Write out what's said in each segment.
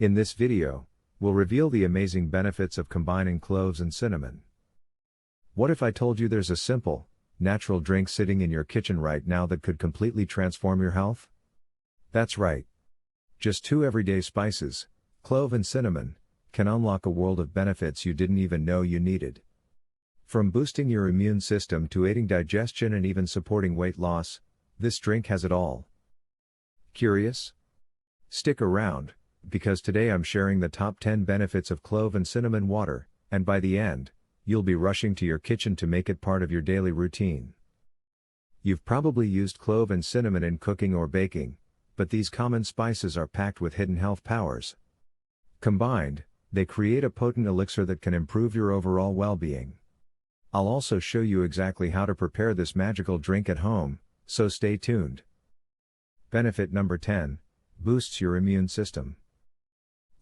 In this video, we'll reveal the amazing benefits of combining cloves and cinnamon. What if I told you there's a simple, natural drink sitting in your kitchen right now that could completely transform your health? That's right. Just two everyday spices, clove and cinnamon, can unlock a world of benefits you didn't even know you needed. From boosting your immune system to aiding digestion and even supporting weight loss, this drink has it all. Curious? Stick around, because today I'm sharing the top 10 benefits of clove and cinnamon water, and by the end, you'll be rushing to your kitchen to make it part of your daily routine. You've probably used clove and cinnamon in cooking or baking, but these common spices are packed with hidden health powers. Combined, they create a potent elixir that can improve your overall well-being. I'll also show you exactly how to prepare this magical drink at home, so stay tuned. Benefit number 10, boosts your immune system.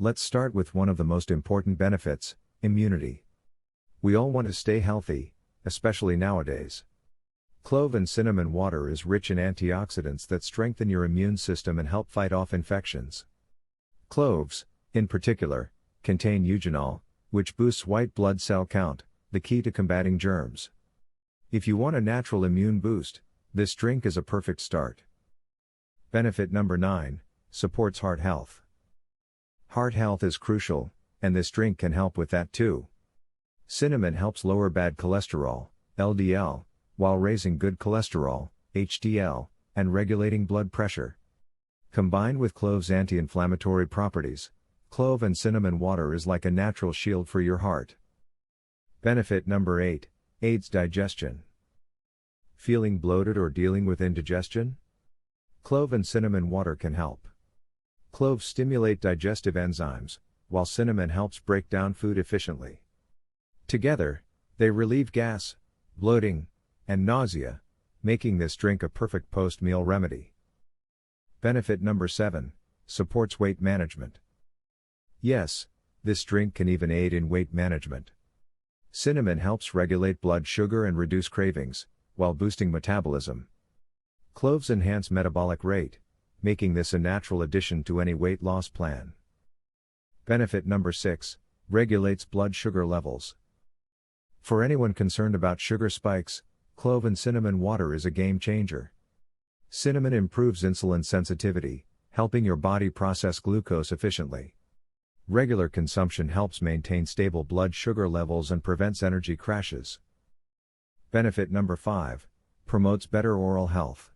Let's start with one of the most important benefits, immunity. We all want to stay healthy, especially nowadays. Clove and cinnamon water is rich in antioxidants that strengthen your immune system and help fight off infections. Cloves, in particular, contain eugenol, which boosts white blood cell count, the key to combating germs. If you want a natural immune boost, this drink is a perfect start. Benefit number 9, supports heart health. Heart health is crucial, and this drink can help with that too. Cinnamon helps lower bad cholesterol, LDL, while raising good cholesterol, HDL, and regulating blood pressure. Combined with clove's anti-inflammatory properties, clove and cinnamon water is like a natural shield for your heart. Benefit number 8, aids digestion. Feeling bloated or dealing with indigestion? Clove and cinnamon water can help. Cloves stimulate digestive enzymes, while cinnamon helps break down food efficiently. Together, they relieve gas, bloating, and nausea, making this drink a perfect post-meal remedy. Benefit number 7, supports weight management. Yes, this drink can even aid in weight management. Cinnamon helps regulate blood sugar and reduce cravings, while boosting metabolism. Cloves enhance metabolic rate, making this a natural addition to any weight loss plan. Benefit number 6, regulates blood sugar levels. For anyone concerned about sugar spikes, clove and cinnamon water is a game changer. Cinnamon improves insulin sensitivity, helping your body process glucose efficiently. Regular consumption helps maintain stable blood sugar levels and prevents energy crashes. Benefit number 5, promotes better oral health.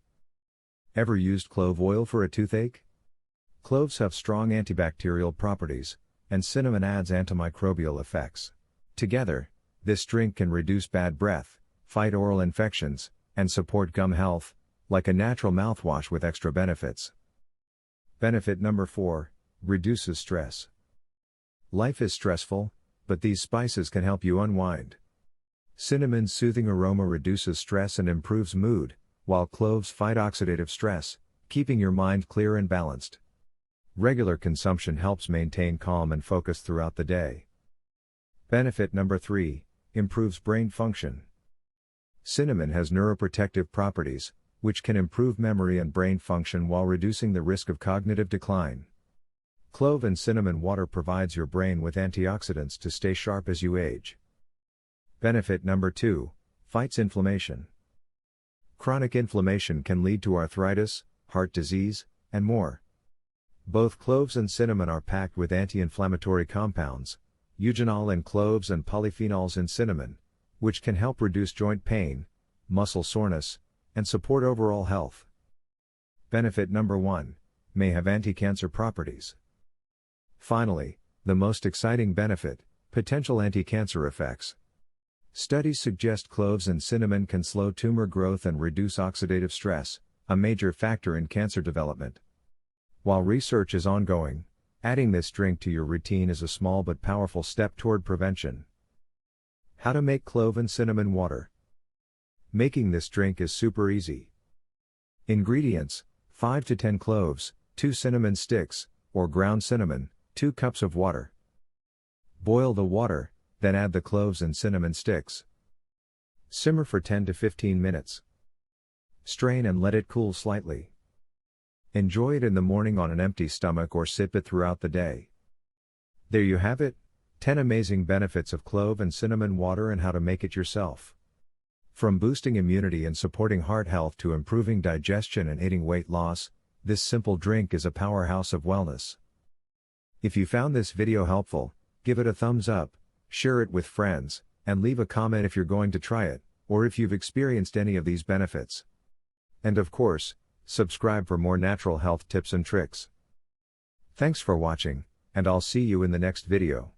Ever used clove oil for a toothache? Cloves have strong antibacterial properties, and cinnamon adds antimicrobial effects. Together, this drink can reduce bad breath, fight oral infections, and support gum health, like a natural mouthwash with extra benefits. Benefit number 4, reduces stress. Life is stressful, but these spices can help you unwind. Cinnamon's soothing aroma reduces stress and improves mood, while cloves fight oxidative stress, keeping your mind clear and balanced. Regular consumption helps maintain calm and focus throughout the day. Benefit number 3, improves brain function. Cinnamon has neuroprotective properties, which can improve memory and brain function while reducing the risk of cognitive decline. Clove and cinnamon water provides your brain with antioxidants to stay sharp as you age. Benefit number 2, fights inflammation. Chronic inflammation can lead to arthritis, heart disease, and more. Both cloves and cinnamon are packed with anti-inflammatory compounds, eugenol in cloves and polyphenols in cinnamon, which can help reduce joint pain, muscle soreness, and support overall health. Benefit number 1, may have anti-cancer properties. Finally, the most exciting benefit, potential anti-cancer effects. Studies suggest cloves and cinnamon can slow tumor growth and reduce oxidative stress, a major factor in cancer development. While research is ongoing, adding this drink to your routine is a small but powerful step toward prevention. How to make clove and cinnamon water. Making this drink is super easy. Ingredients: 5 to 10 cloves, 2 cinnamon sticks, or ground cinnamon, 2 cups of water. Boil the water, then add the cloves and cinnamon sticks. Simmer for 10 to 15 minutes. Strain and let it cool slightly. Enjoy it in the morning on an empty stomach or sip it throughout the day. There you have it, 10 amazing benefits of clove and cinnamon water and how to make it yourself. From boosting immunity and supporting heart health to improving digestion and aiding weight loss, this simple drink is a powerhouse of wellness. If you found this video helpful, give it a thumbs up, share it with friends, and leave a comment if you're going to try it, or if you've experienced any of these benefits. And of course, subscribe for more natural health tips and tricks. Thanks for watching, and I'll see you in the next video.